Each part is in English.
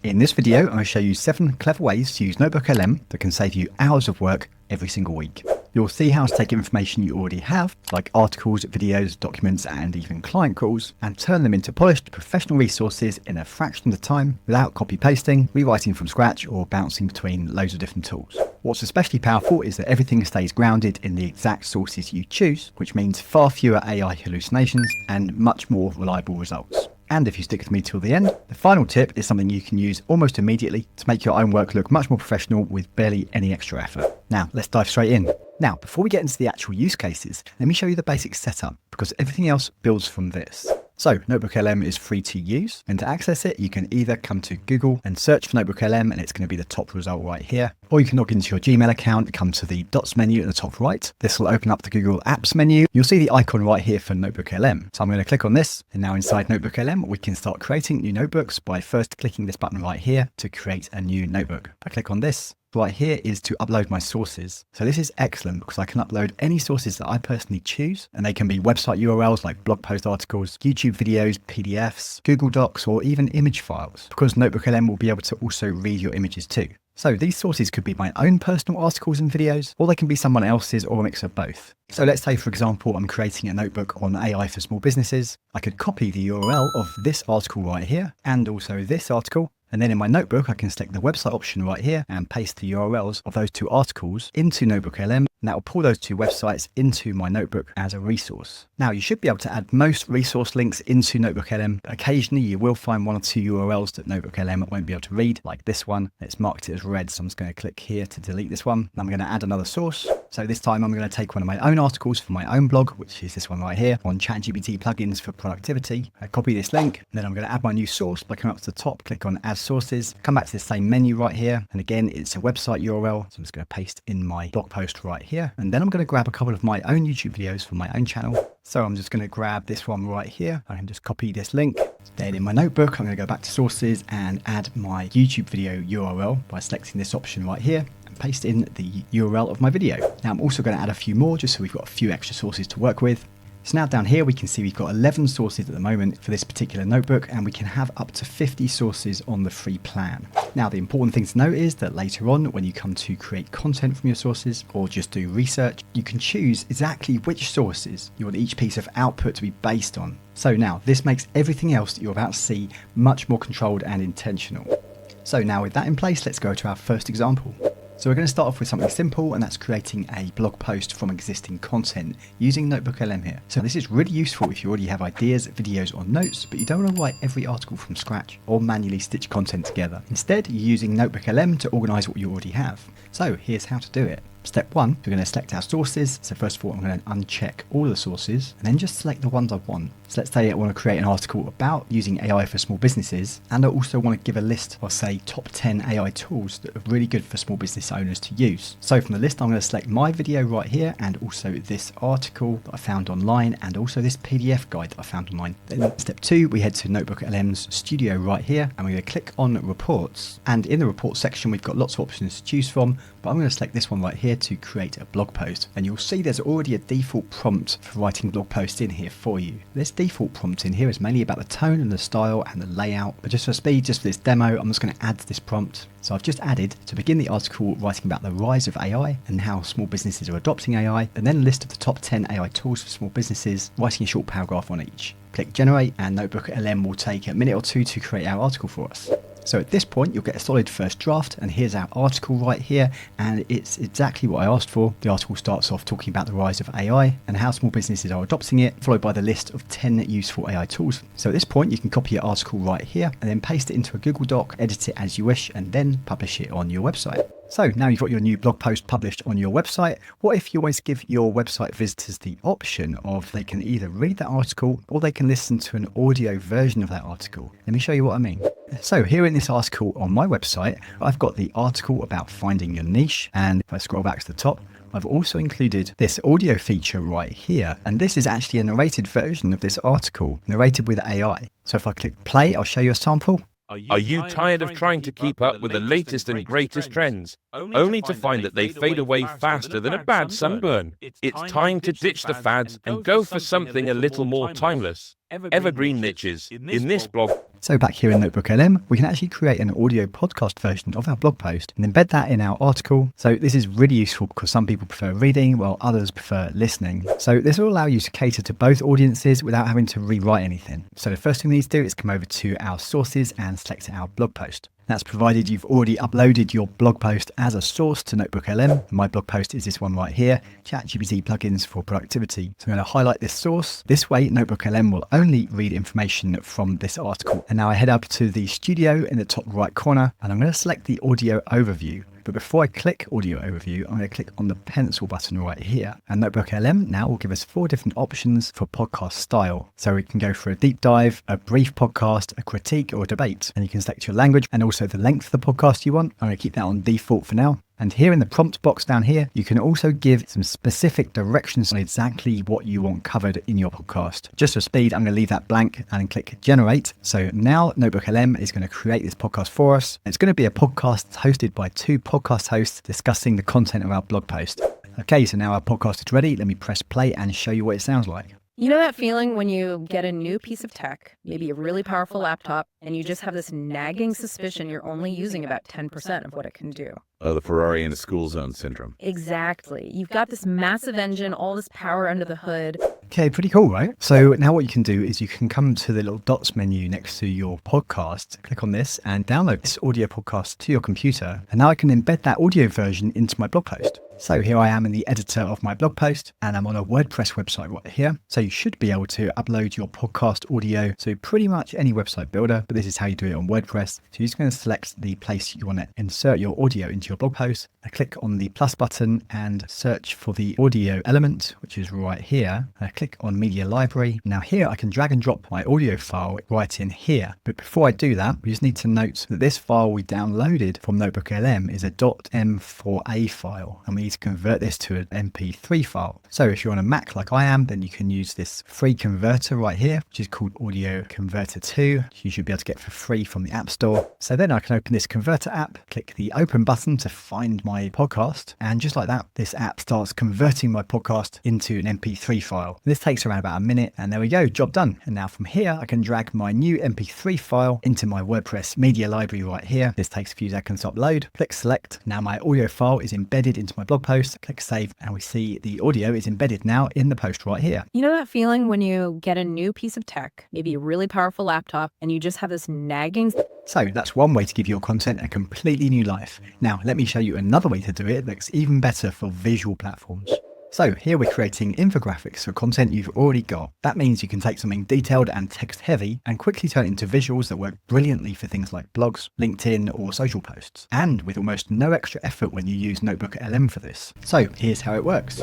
In this video, I'm going to show you 7 clever ways to use NotebookLM that can save you hours of work every single week. You'll see how to take information you already have, like articles, videos, documents, and even client calls, and turn them into polished professional resources in a fraction of the time without copy-pasting, rewriting from scratch, or bouncing between loads of different tools. What's especially powerful is that everything stays grounded in the exact sources you choose, which means far fewer AI hallucinations and much more reliable results. And if you stick with me till the end, the final tip is something you can use almost immediately to make your own work look much more professional with barely any extra effort. Now, let's dive straight in. Now, before we get into the actual use cases, let me show you the basic setup, because everything else builds from this. So, NotebookLM is free to use, and to access it, you can either come to Google and search for NotebookLM, and it's going to be the top result right here, or you can log into your Gmail account, come to the dots menu at the top right. This will open up the Google Apps menu. You'll see the icon right here for NotebookLM. So I'm going to click on this, and now inside NotebookLM, we can start creating new notebooks by first clicking this button right here to create a new notebook. If I click on this, right here is to upload my sources. So this is excellent because I can upload any sources that I personally choose, and they can be website URLs like blog post articles, YouTube videos, PDFs, Google Docs, or even image files, because NotebookLM will be able to also read your images too. So these sources could be my own personal articles and videos, or they can be someone else's, or a mix of both. So let's say, for example, I'm creating a notebook on AI for small businesses. I could copy the URL of this article right here, and also this article. And then in my notebook, I can select the website option right here and paste the URLs of those two articles into NotebookLM. And that will pull those two websites into my notebook as a resource. Now, you should be able to add most resource links into NotebookLM. Occasionally, you will find one or two URLs that NotebookLM won't be able to read, like this one. It's marked it as red, so I'm just going to click here to delete this one. And I'm going to add another source. So this time I'm going to take one of my own articles for my own blog, which is this one right here on ChatGPT plugins for productivity. I copy this link, and then I'm going to add my new source by coming up to the top, click on Add Sources, come back to the same menu right here. And again, it's a website URL. So I'm just going to paste in my blog post right here. And then I'm going to grab a couple of my own YouTube videos for my own channel. So I'm just going to grab this one right here. I can just copy this link. Then in my notebook, I'm going to go back to sources and add my YouTube video URL by selecting this option right here. Paste in the URL of my video. Now I'm also going to add a few more just so we've got a few extra sources to work with. So now down here we can see we've got 11 sources at the moment for this particular notebook, and we can have up to 50 sources on the free plan. Now the important thing to note is that later on, when you come to create content from your sources or just do research, you can choose exactly which sources you want each piece of output to be based on. So now this makes everything else that you're about to see much more controlled and intentional. So now with that in place, let's go to our first example. So we're going to start off with something simple, and that's creating a blog post from existing content using NotebookLM here. So this is really useful if you already have ideas, videos, or notes, but you don't want to write every article from scratch or manually stitch content together. Instead, you're using NotebookLM to organize what you already have. So here's how to do it. Step 1, we're going to select our sources. So first of all, I'm going to uncheck all the sources and then just select the ones I want. So let's say I want to create an article about using AI for small businesses, and I also want to give a list of, say, top 10 AI tools that are really good for small business owners to use. So from the list, I'm going to select my video right here, and also this article that I found online, and also this PDF guide that I found online. Then step 2, we head to NotebookLM's studio right here, and we're going to click on reports. And in the report section, we've got lots of options to choose from, but I'm going to select this one right here to create a blog post. And you'll see there's already a default prompt for writing blog posts in here for you. This default prompt in here is mainly about the tone and the style and the layout, but just for speed, just for this demo, I'm just going to add this prompt. So I've just added, to begin the article, writing about the rise of AI and how small businesses are adopting AI, and then a list of the top 10 AI tools for small businesses, writing a short paragraph on each. Click generate, and NotebookLM will take a minute or two to create our article for us. So at this point, you'll get a solid first draft, and here's our article right here, and it's exactly what I asked for. The article starts off talking about the rise of AI and how small businesses are adopting it, followed by the list of 10 useful AI tools. So at this point, you can copy your article right here and then paste it into a Google Doc, edit it as you wish, and then publish it on your website. So now you've got your new blog post published on your website. What if you always give your website visitors the option of they can either read that article or they can listen to an audio version of that article? Let me show you what I mean. So here in this article on my website, I've got the article about finding your niche. And if I scroll back to the top, I've also included this audio feature right here. And this is actually a narrated version of this article, narrated with AI. So if I click play, I'll show you a sample. Are you tired of trying to keep up with the latest and greatest trends, only to find that they fade away faster than a bad sunburn? It's time to ditch the fads and go for something a little more timeless. evergreen niches. In this blog, So back here in NotebookLM, we can actually create an audio podcast version of our blog post and embed that in our article. So this is really useful because some people prefer reading while others prefer listening. So this will allow you to cater to both audiences without having to rewrite anything. So the first thing we need to do is come over to our sources and select our blog post. That's provided you've already uploaded your blog post as a source to NotebookLM. My blog post is this one right here, ChatGPT plugins for productivity. So I'm going to highlight this source. This way, NotebookLM will only read information from this article. And now I head up to the studio in the top right corner, and I'm going to select the audio overview. But before I click audio overview, I'm going to click on the pencil button right here. And NotebookLM now will give us 4 different options for podcast style. So we can go for a deep dive, a brief podcast, a critique, or a debate. And you can select your language and also the length of the podcast you want. I'm going to keep that on default for now. And here in the prompt box down here, you can also give some specific directions on exactly what you want covered in your podcast. Just for speed, I'm going to leave that blank and click generate. So now NotebookLM is going to create this podcast for us. It's going to be a podcast hosted by 2 podcast hosts discussing the content of our blog post. Okay, so now our podcast is ready. Let me press play and show you what it sounds like. You know that feeling when you get a new piece of tech, maybe a really powerful laptop, and you just have this nagging suspicion you're only using about 10% of what it can do? The Ferrari in a school zone syndrome. Exactly. You've got this massive engine, all this power under the hood. Okay, pretty cool, right? So now what you can do is you can come to the little dots menu next to your podcast, click on this and download this audio podcast to your computer. And now I can embed that audio version into my blog post. So here I am in the editor of my blog post and I'm on a WordPress website right here. So you should be able to upload your podcast audio to pretty much any website builder, but this is how you do it on WordPress. So you're just going to select the place you want to insert your audio into your blog post. I click on the plus button and search for the audio element, which is right here. I click on media library. Now here I can drag and drop my audio file right in here. But before I do that, we just need to note that this file we downloaded from NotebookLM is a .m4a file, and we need to convert this to an MP3 file. So if you're on a Mac like I am, then you can use this free converter right here, which is called Audio Converter 2. You should be able to get for free from the App Store. So then I can open this converter app, click the open button to find my podcast, and just like that, this app starts converting my podcast into an MP3 file. This takes around about a minute, and there we go, job done. And now from here, I can drag my new MP3 file into my WordPress media library right here. This takes a few seconds to upload. Click select. Now my audio file is embedded into my blog post. Click save, and we see the audio is embedded now in the post right here. You know that feeling when you get a new piece of tech, maybe a really powerful laptop, and you just have this nagging... So that's one way to give your content a completely new life. Now let me show you another way to do it that's even better for visual platforms. So here we're creating infographics for content you've already got. That means you can take something detailed and text heavy and quickly turn it into visuals that work brilliantly for things like blogs, LinkedIn or social posts, and with almost no extra effort when you use NotebookLM for this. So here's how it works.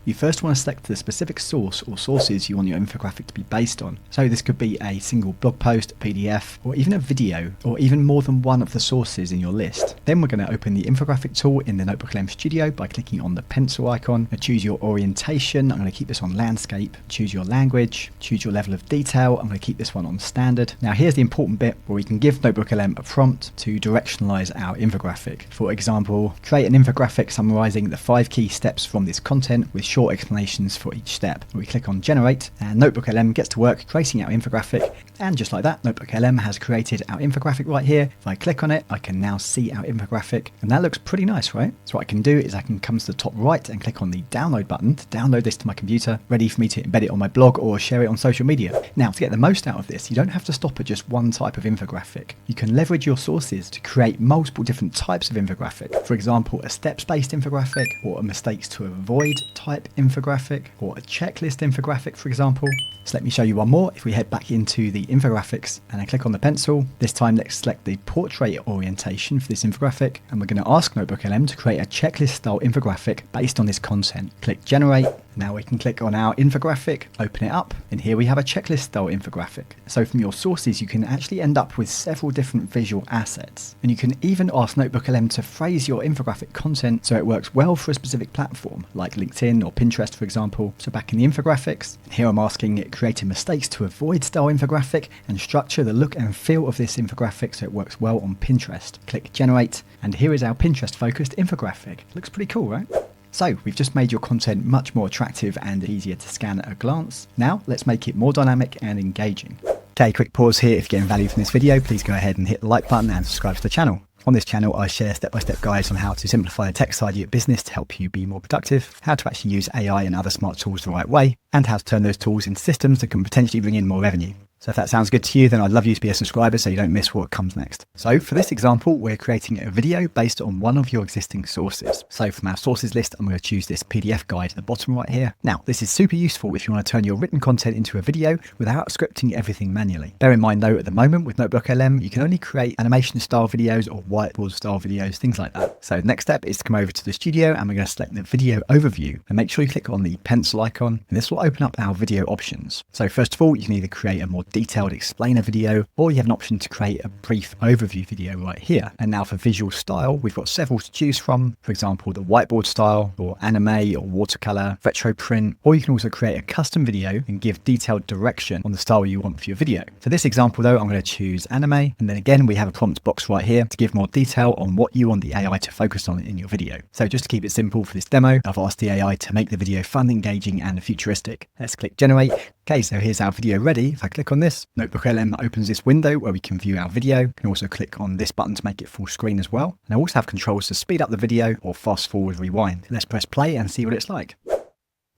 You first want to select the specific source or sources you want your infographic to be based on. So this could be a single blog post, a PDF, or even a video, or even more than one of the sources in your list. Then we're going to open the infographic tool in the NotebookLM Studio by clicking on the pencil icon. Now choose your orientation. I'm going to keep this on landscape. Choose your language. Choose your level of detail. I'm going to keep this one on standard. Now here's the important bit where we can give NotebookLM a prompt to directionalize our infographic. For example, create an infographic summarizing the 5 key steps from this content with short explanations for each step. We click on generate and NotebookLM gets to work creating our infographic, and just like that, NotebookLM has created our infographic right here. If I click on it, I can now see our infographic, and that looks pretty nice, right? So what I can do is I can come to the top right and click on the download button to download this to my computer, ready for me to embed it on my blog or share it on social media. Now to get the most out of this, you don't have to stop at just one type of infographic. You can leverage your sources to create multiple different types of infographic. For example, a steps-based infographic, or a mistakes to avoid type infographic, or a checklist infographic, for example. So let me show you one more. If we head back into the infographics and I click on the pencil, this time let's select the portrait orientation for this infographic, and we're going to ask NotebookLM to create a checklist style infographic based on this content. Click generate. Now we can click on our infographic, open it up, and here we have a checklist style infographic. So from your sources, you can actually end up with several different visual assets. And you can even ask NotebookLM to phrase your infographic content so it works well for a specific platform, like LinkedIn or Pinterest, for example. So back in the infographics, here I'm asking it create a mistakes to avoid style infographic and structure the look and feel of this infographic so it works well on Pinterest. Click generate, and here is our Pinterest focused infographic. Looks pretty cool, right? So we've just made your content much more attractive and easier to scan at a glance. Now let's make it more dynamic and engaging. Okay, quick pause here. If you're getting value from this video, please go ahead and hit the like button and subscribe to the channel. On this channel, I share step-by-step guides on how to simplify the tech side of your business to help you be more productive, how to actually use AI and other smart tools the right way, and how to turn those tools into systems that can potentially bring in more revenue. So if that sounds good to you, then I'd love you to be a subscriber so you don't miss what comes next. So for this example, we're creating a video based on one of your existing sources. So from our sources list, I'm going to choose this PDF guide at the bottom right here. Now, this is super useful if you want to turn your written content into a video without scripting everything manually. Bear in mind though, at the moment with NotebookLM, you can only create animation style videos or whiteboard style videos, things like that. So the next step is to come over to the studio and we're going to select the video overview and make sure you click on the pencil icon, and this will open up our video options. So first of all, you can either create a more detailed explainer video, or you have an option to create a brief overview video right here. And now for visual style, we've got several to choose from. For example, the whiteboard style, or anime, or watercolor, retro print, or you can also create a custom video and give detailed direction on the style you want for your video. For this example though, I'm going to choose anime, and then again we have a prompt box right here to give more detail on what you want the AI to focus on in your video. So just to keep it simple for this demo, I've asked the AI to make the video fun, engaging, and futuristic. Let's click generate. Okay, so here's our video ready. If I click on this, NotebookLM opens this window where we can view our video. You can also click on this button to make it full screen as well. And I also have controls to speed up the video or fast forward, rewind. Let's press play and see what it's like.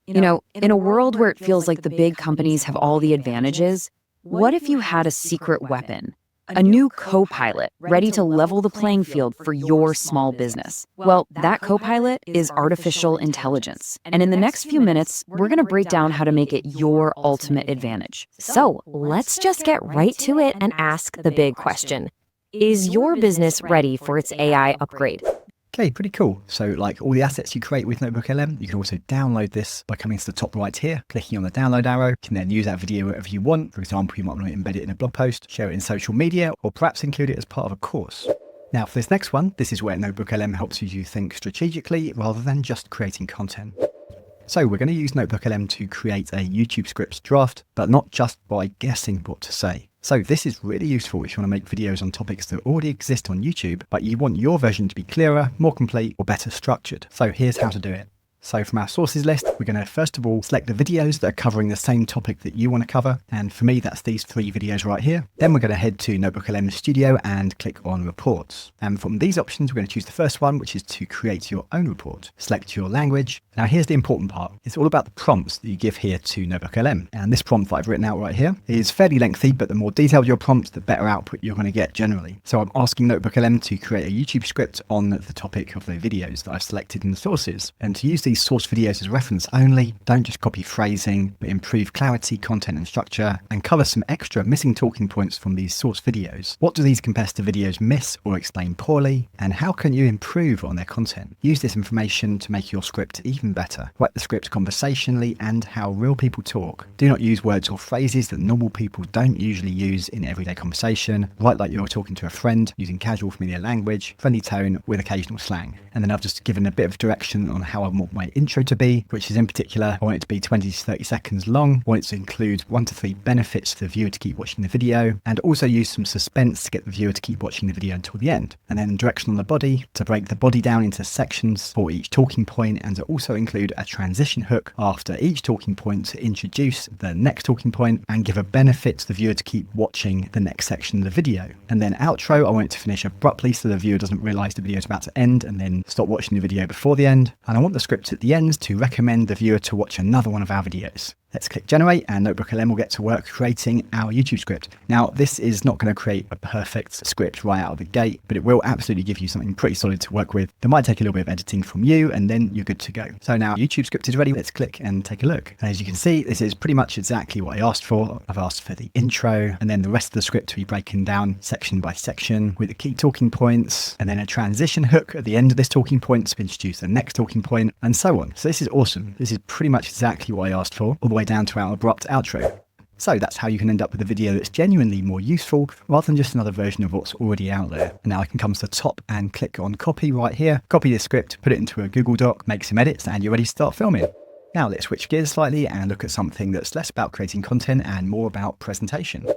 You know, in a world where it feels like the big companies have all the advantages, what if you had a secret weapon? A new co-pilot ready to level the playing field for your small business. Well, that co-pilot is artificial intelligence. And in the next few minutes, we're going to break down how to make it your ultimate advantage. So let's just get right to it and ask the big question. Is your business ready for its AI upgrade? Okay, pretty cool. So like all the assets you create with NotebookLM, you can also download this by coming to the top right here, clicking on the download arrow. You can then use that video wherever you want. For example, you might want to embed it in a blog post, share it in social media, or perhaps include it as part of a course. Now for this next one, this is where NotebookLM helps you think strategically rather than just creating content. So we're going to use NotebookLM to create a YouTube script draft, but not just by guessing what to say. So this is really useful if you want to make videos on topics that already exist on YouTube, but you want your version to be clearer, more complete, or better structured. So here's how to do it. So from our sources list, we're going to first of all select the videos that are covering the same topic that you want to cover. And for me, that's these 3 videos right here. Then we're going to head to NotebookLM Studio and click on reports. And from these options, we're going to choose the first one, which is to create your own report. Select your language. Now here's the important part. It's all about the prompts that you give here to NotebookLM. And this prompt that I've written out right here is fairly lengthy, but the more detailed your prompt, the better output you're going to get generally. So I'm asking NotebookLM to create a YouTube script on the topic of the videos that I've selected in the sources. And to use these source videos as reference only, don't just copy phrasing, but improve clarity, content and structure, and cover some extra missing talking points from these source videos. What do these competitor videos miss or explain poorly? And how can you improve on their content? Use this information to make your script even better. Write the script conversationally and how real people talk. Do not use words or phrases that normal people don't usually use in everyday conversation. Write like you're talking to a friend, using casual familiar language, friendly tone with occasional slang. And then I've just given a bit of direction on how I want my intro to be, which is in particular, I want it to be 20 to 30 seconds long. I want it to include 1 to 3 benefits for the viewer to keep watching the video, and also use some suspense to get the viewer to keep watching the video until the end. And then direction on the body to break the body down into sections for each talking point, and to also include a transition hook after each talking point to introduce the next talking point and give a benefit to the viewer to keep watching the next section of the video. And then outro, I want it to finish abruptly so the viewer doesn't realize the video is about to end and then stop watching the video before the end. And I want the script at the end to recommend the viewer to watch another one of our videos. Let's click generate and NotebookLM will get to work creating our YouTube script. Now, this is not going to create a perfect script right out of the gate, but it will absolutely give you something pretty solid to work with. That might take a little bit of editing from you and then you're good to go. So now YouTube script is ready. Let's click and take a look. And as you can see, this is pretty much exactly what I asked for. I've asked for the intro and then the rest of the script to be broken down section by section with the key talking points and then a transition hook at the end of this talking point to introduce the next talking point and so on. So this is awesome. This is pretty much exactly what I asked for, all the way down to our abrupt outro. So that's how you can end up with a video that's genuinely more useful rather than just another version of what's already out there. And now I can come to the top and click on copy right here, copy this script, put it into a Google Doc, make some edits, and you're ready to start filming. Now let's switch gears slightly and look at something that's less about creating content and more about presentation.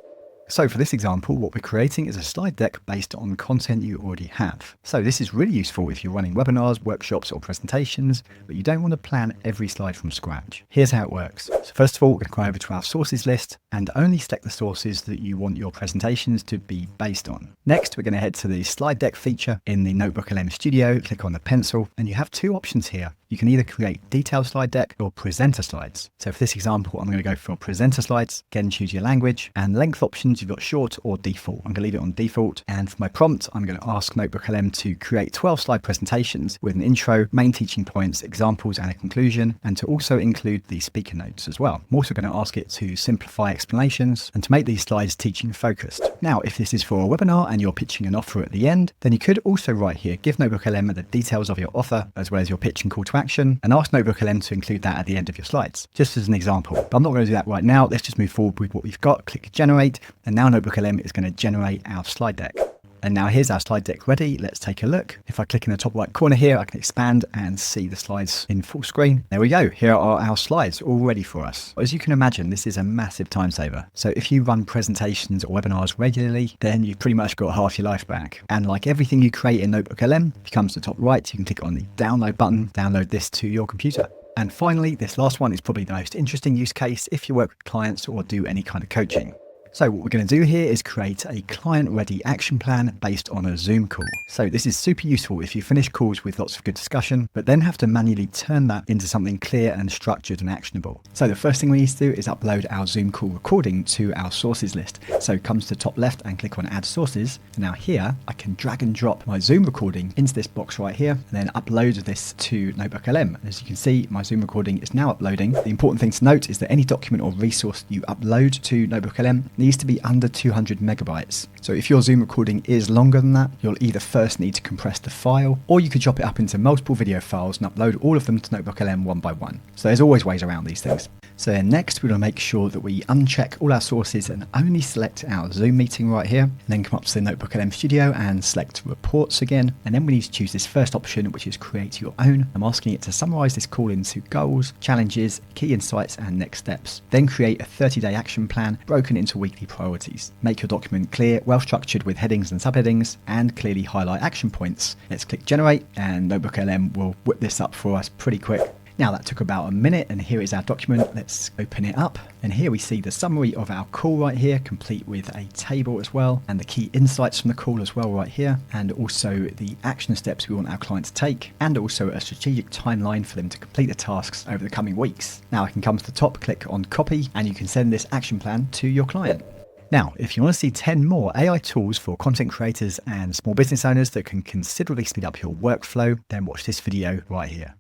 So for this example, what we're creating is a slide deck based on content you already have. So this is really useful if you're running webinars, workshops, or presentations, but you don't want to plan every slide from scratch. Here's how it works. So first of all, we're going to go over to our sources list and only select the sources that you want your presentations to be based on. Next, we're going to head to the slide deck feature in the NotebookLM Studio, click on the pencil, and you have two options here. You can either create detailed slide deck or presenter slides. So for this example, I'm going to go for presenter slides. Again, choose your language and length options. You've got short or default. I'm going to leave it on default. And for my prompt, I'm going to ask NotebookLM to create 12 slide presentations with an intro, main teaching points, examples, and a conclusion, and to also include the speaker notes as well. I'm also going to ask it to simplify explanations and to make these slides teaching focused. Now, if this is for a webinar and you're pitching an offer at the end, then you could also write here, give NotebookLM the details of your offer, as well as your pitch and call to action, and ask NotebookLM to include that at the end of your slides, just as an example. But I'm not going to do that right now. Let's just move forward with what we've got. Click generate, and now NotebookLM is going to generate our slide deck. And now here's our slide deck ready. Let's take a look. If I click in the top right corner here, I can expand and see the slides in full screen. There we go. Here are our slides all ready for us. As you can imagine, this is a massive time saver. So if you run presentations or webinars regularly, then you've pretty much got half your life back. And like everything you create in NotebookLM, if you come to the top right, you can click on the download button, download this to your computer. And finally, this last one is probably the most interesting use case if you work with clients or do any kind of coaching. So what we're going to do here is create a client-ready action plan based on a Zoom call. So this is super useful if you finish calls with lots of good discussion, but then have to manually turn that into something clear and structured and actionable. So the first thing we need to do is upload our Zoom call recording to our sources list. So come to the top left and click on Add Sources. Now here, I can drag and drop my Zoom recording into this box right here, and then upload this to NotebookLM. As you can see, my Zoom recording is now uploading. The important thing to note is that any document or resource you upload to NotebookLM needs to be under 200 megabytes. So if your Zoom recording is longer than that, you'll either first need to compress the file, or you could chop it up into multiple video files and upload all of them to NotebookLM one by one. So there's always ways around these things. So then next, we're going to make sure that we uncheck all our sources and only select our Zoom meeting right here. And then come up to the NotebookLM Studio and select Reports again. And then we need to choose this first option, which is Create Your Own. I'm asking it to summarize this call into goals, challenges, key insights, and next steps. Then create a 30-day action plan broken into weekly priorities. Make your document clear, well structured with headings and subheadings, and clearly highlight action points. Let's click Generate, and NotebookLM will whip this up for us pretty quick. Now that took about a minute, and here is our document. Let's open it up, and here we see the summary of our call right here, complete with a table as well, and the key insights from the call as well right here, and also the action steps we want our client to take, and also a strategic timeline for them to complete the tasks over the coming weeks. Now I can come to the top, click on copy, and you can send this action plan to your client. Now, if you want to see 10 more AI tools for content creators and small business owners that can considerably speed up your workflow, then watch this video right here.